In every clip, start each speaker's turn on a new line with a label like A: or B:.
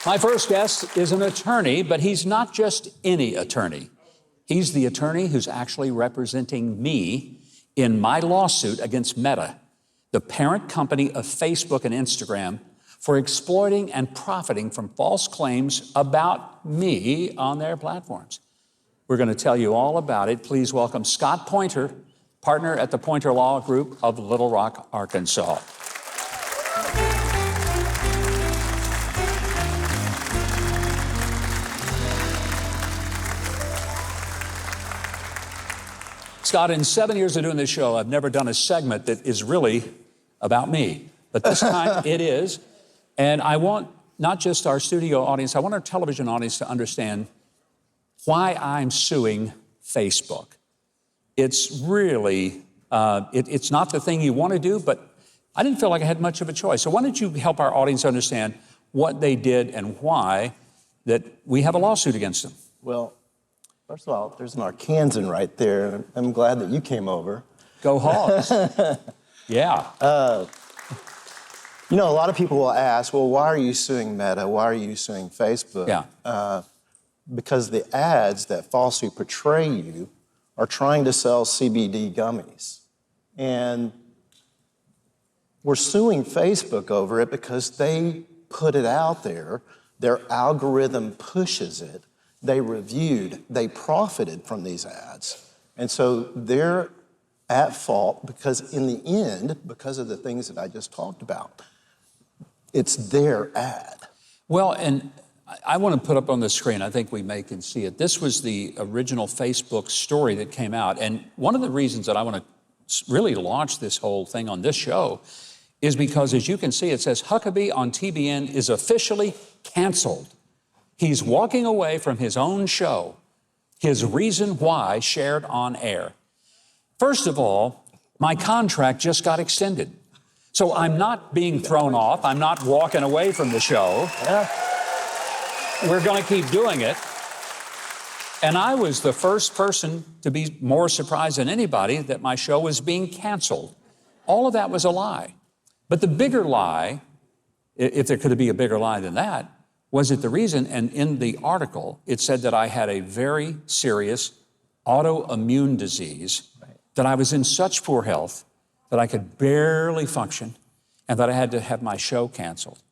A: My first guest is an attorney, but he's not just any attorney. He's the attorney who's actually representing me in my lawsuit against Meta, the parent company of Facebook and Instagram, for exploiting and profiting from false claims about me on their platforms. We're going to tell you all about it. Please welcome Scott Poynter, partner at the Poynter Law Group of Little Rock, Arkansas. Scott, in 7 years of doing this show, I've never done a segment that is really about me. But this time it is. And I want not just our studio audience, I want our television audience to understand why I'm suing Facebook. It's really, it's not the thing you want to do, but I didn't feel like I had much of a choice. So why don't you help our audience understand what they did and why that we have a lawsuit against them?
B: Well, first of all, there's an Arkansan right there. I'm glad that you came over.
A: Go Hogs. Yeah.
B: You know, a lot of people will ask, well, why are you suing Meta? Why are you suing Facebook?
A: Yeah.
B: Because the ads that falsely portray you are trying to sell CBD gummies. And we're suing Facebook over it because they put it out there. Their algorithm pushes it. They reviewed, they profited from these ads. And so they're at fault because in the end, because of the things that I just talked about, it's their ad.
A: Well, and I want to put up on the screen, I think we can see it. This was the original Facebook story that came out. And one of the reasons that I want to really launch this whole thing on this show is because, as you can see, it says Huckabee on TBN is officially canceled. He's walking away from his own show, his reason why shared on air. First of all, my contract just got extended. So I'm not being thrown off. I'm not walking away from the show.
B: Yeah.
A: We're going to keep doing it. And I was the first person to be more surprised than anybody that my show was being canceled. All of that was a lie. But the bigger lie, if there could be a bigger lie than that, was it the reason, and in the article, it said that I had a very serious autoimmune disease, that I was in such poor health that I could barely function, and that I had to have my show canceled.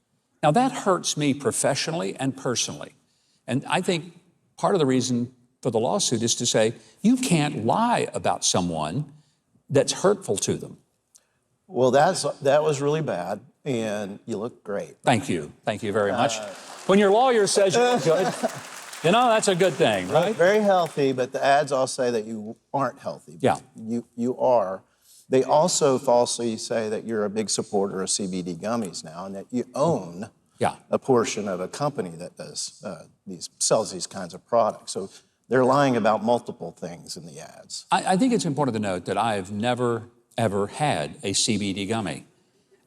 A: Now, that hurts me professionally and personally. And I think part of the reason for the lawsuit is to say, you can't lie about someone that's hurtful to them.
B: Well, that was really bad, and you look great.
A: Thank you. Thank you very much. When your lawyer says you look good, you know, that's a good thing, right?
B: Very healthy, but the ads all say that you aren't healthy.
A: Yeah.
B: You are. They also falsely say that you're a big supporter of CBD gummies now and that you own a portion of a company that does sells these kinds of products. So they're lying about multiple things in the ads.
A: I think it's important to note that I have never, ever had a CBD gummy.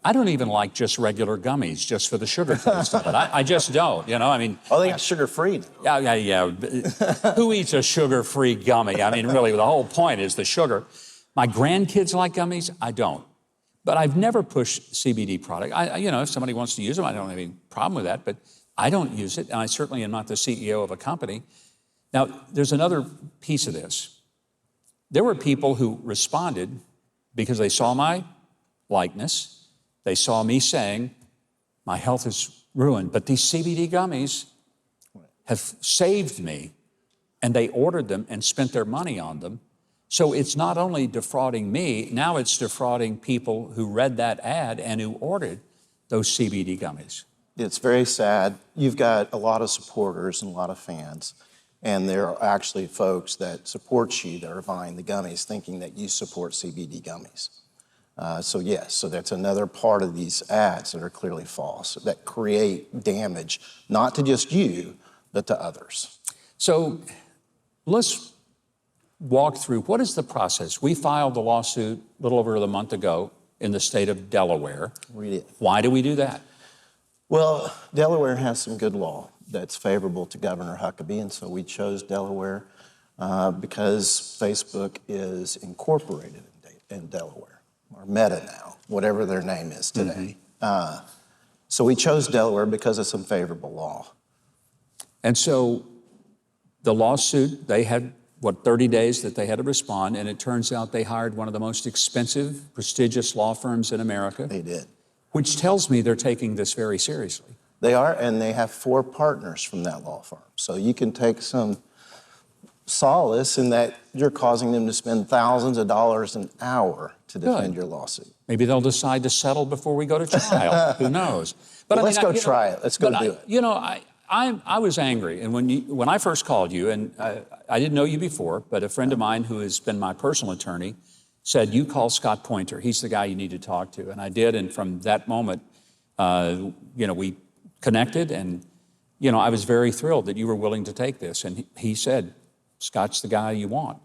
A: I don't even like just regular gummies, just for the sugar taste of it. I just don't, you know, I mean.
B: Oh, they got sugar-free now.
A: Yeah. Who eats a sugar-free gummy? I mean, really, the whole point is the sugar. My grandkids like gummies, I don't. But I've never pushed CBD product. You know, if somebody wants to use them, I don't have any problem with that, but I don't use it, and I certainly am not the CEO of a company. Now, there's another piece of this. There were people who responded because they saw my likeness. They saw me saying, my health is ruined, but these CBD gummies have saved me, and they ordered them and spent their money on them. So it's not only defrauding me, now it's defrauding people who read that ad and who ordered those CBD gummies.
B: It's very sad. You've got a lot of supporters and a lot of fans, and there are actually folks that support you that are buying the gummies thinking that you support CBD gummies. So yes, so that's another part of these ads that are clearly false, that create damage, not to just you, but to others.
A: So let's walk through, what is the process? We filed the lawsuit a little over a month ago in the state of Delaware.
B: Read it.
A: Why do we do that?
B: Well, Delaware has some good law that's favorable to Governor Huckabee, and so we chose Delaware because Facebook is incorporated in Delaware, or Meta now, whatever their name is today. So we chose Delaware because of some favorable law.
A: And so the lawsuit, they had, 30 days that they had to respond, and it turns out they hired one of the most expensive, prestigious law firms in America.
B: They did.
A: Which tells me they're taking this very seriously.
B: They are, and they have 4 partners from that law firm. So you can take some solace in that you're causing them to spend thousands of dollars an hour to defend your lawsuit.
A: Maybe they'll decide to settle before we go to trial. Who knows?
B: But let's go try it. Let's go do it.
A: You know, I was angry, and when I first called you, and I didn't know you before, but a friend of mine who has been my personal attorney said, you call Scott Poynter. He's the guy you need to talk to. And I did, and from that moment, we connected, and, I was very thrilled that you were willing to take this. And he said, Scott's the guy you want.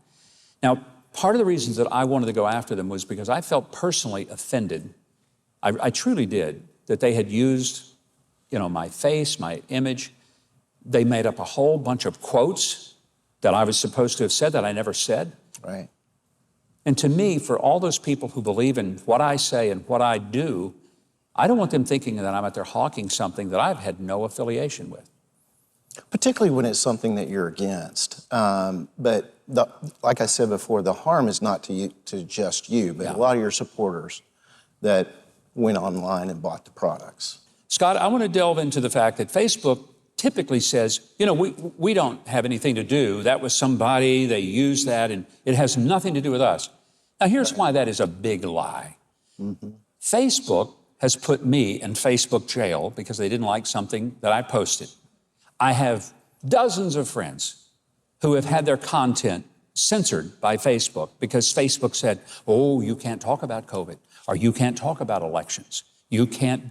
A: Now, part of the reasons that I wanted to go after them was because I felt personally offended. I truly did, that they had used, my face, my image. They made up a whole bunch of quotes that I was supposed to have said that I never said.
B: Right.
A: And to me, for all those people who believe in what I say and what I do, I don't want them thinking that I'm out there hawking something that I've had no affiliation with.
B: Particularly when it's something that you're against. But like I said before, the harm is not to just you, but a lot of your supporters that went online and bought the products.
A: Scott, I want to delve into the fact that Facebook typically says, we don't have anything to do. That was somebody, they used that, and it has nothing to do with us. Now, here's why that is a big lie. Mm-hmm. Facebook has put me in Facebook jail because they didn't like something that I posted. I have dozens of friends who have had their content censored by Facebook because Facebook said, oh, you can't talk about COVID, or you can't talk about elections. You can't,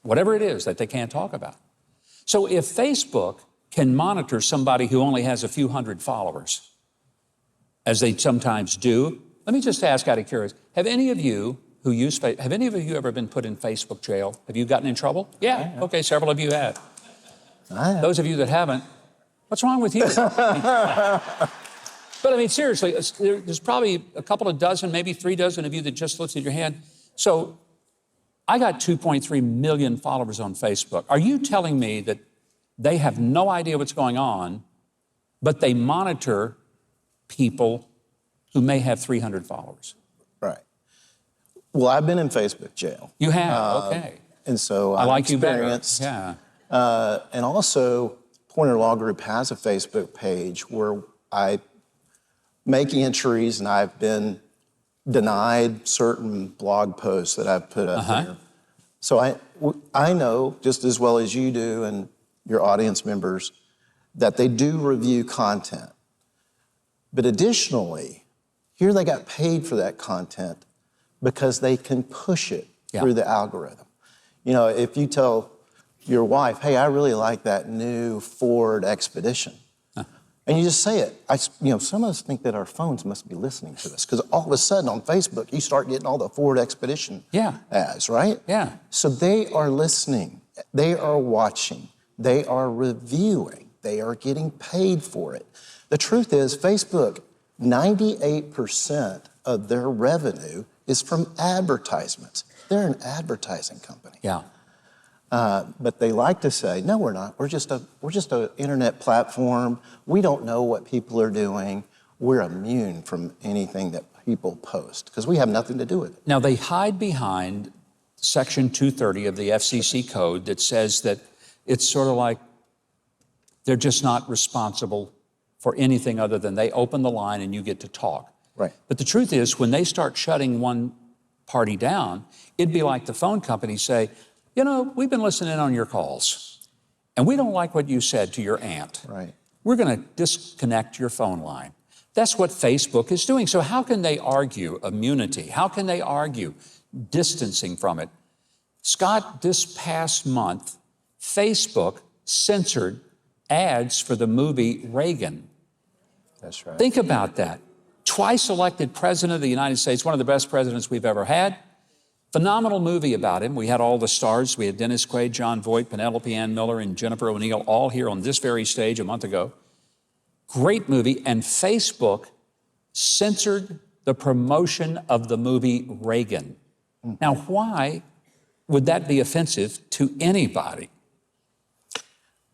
A: whatever it is that they can't talk about. So if Facebook can monitor somebody who only has a few hundred followers, as they sometimes do, let me just ask out of curiosity, have any of you who use Facebook, have any of you ever been put in Facebook jail? Have you gotten in trouble? Yeah, okay, several of you have. Those of you that haven't, what's wrong with you? But I mean, seriously, there's probably a couple of dozen, maybe 3 dozen of you that just lifted your hand. So I got 2.3 million followers on Facebook. Are you telling me that they have no idea what's going on, but they monitor people who may have 300 followers?
B: Right. Well, I've been in Facebook jail.
A: You have, okay.
B: And so
A: I like
B: experienced,
A: you better. Yeah.
B: And also, Poynter Law Group has a Facebook page where I make entries, and I've been denied certain blog posts that I've put up there. So I know, just as well as you do and your audience members, that they do review content. But additionally, here they got paid for that content because they can push it through the algorithm. If you tell your wife, hey, I really like that new Ford Expedition, and you just say it, some of us think that our phones must be listening to us because all of a sudden on Facebook, you start getting all the Ford Expedition ads, right?
A: Yeah.
B: So they are listening, they are watching, they are reviewing, they are getting paid for it. The truth is, Facebook, 98% of their revenue is from advertisements. They're an advertising company.
A: Yeah.
B: But they like to say, no, we're not. We're just an internet platform. We don't know what people are doing. We're immune from anything that people post because we have nothing to do with it.
A: Now, they hide behind Section 230 of the FCC code that says that it's sort of like they're just not responsible for anything other than they open the line and you get to talk.
B: Right.
A: But the truth is, when they start shutting one party down, it'd be like the phone companies say, we've been listening on your calls, and we don't like what you said to your aunt.
B: Right.
A: We're going to disconnect your phone line. That's what Facebook is doing. So how can they argue immunity? How can they argue distancing from it? Scott, this past month, Facebook censored ads for the movie Reagan.
B: That's right.
A: Think about that. Twice elected president of the United States, one of the best presidents we've ever had. Phenomenal movie about him. We had all the stars. We had Dennis Quaid, John Voight, Penelope Ann Miller, and Jennifer O'Neill all here on this very stage a month ago. Great movie. And Facebook censored the promotion of the movie Reagan. Now, why would that be offensive to anybody?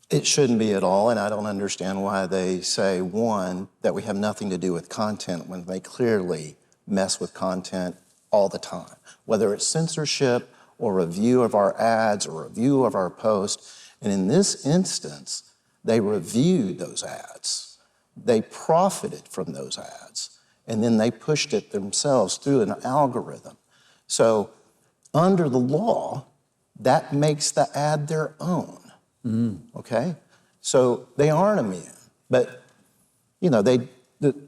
B: It shouldn't be at all, and I don't understand why they say, one, that we have nothing to do with content when they clearly mess with content all the time, whether it's censorship or review of our ads or review of our posts. And in this instance, they reviewed those ads. They profited from those ads, and then they pushed it themselves through an algorithm. So under the law, that makes the ad their own. Okay? So they aren't immune. But, you know, the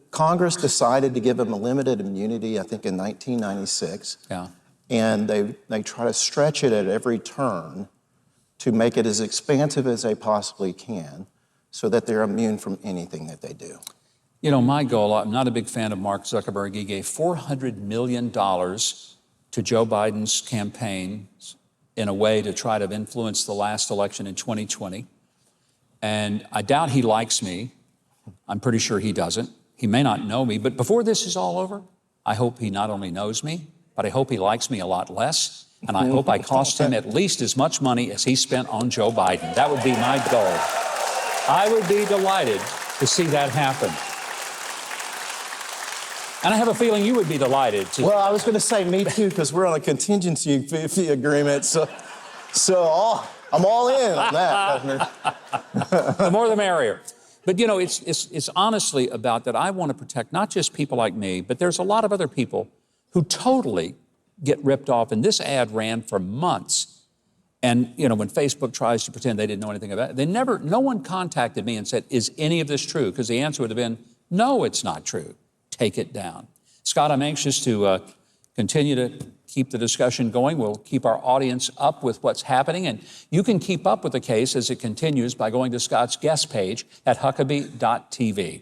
B: Congress decided to give them a limited immunity, I think in 1996.
A: Yeah.
B: And they try to stretch it at every turn to make it as expansive as they possibly can so that they're immune from anything that they do.
A: You know, my goal, I'm not a big fan of Mark Zuckerberg. He gave $400 million to Joe Biden's campaign in a way to try to influence the last election in 2020. And I doubt he likes me. I'm pretty sure he doesn't. He may not know me, but before this is all over, I hope he not only knows me, but I hope he likes me a lot less. And I hope I cost him at least as much money as he spent on Joe Biden. That would be my goal. I would be delighted to see that happen. And I have a feeling you would be delighted to.
B: Well, I was going to say me too, because we're on a contingency fee agreement. So I'm all in on that, Governor.
A: The more the merrier. But you know, it's honestly about that I want to protect not just people like me, but there's a lot of other people who totally get ripped off. And this ad ran for months. And you know, when Facebook tries to pretend they didn't know anything about it, no one contacted me and said, is any of this true? Because the answer would have been, no, it's not true. Take it down. Scott, I'm anxious to continue to keep the discussion going. We'll keep our audience up with what's happening. And you can keep up with the case as it continues by going to Scott's guest page at Huckabee.tv.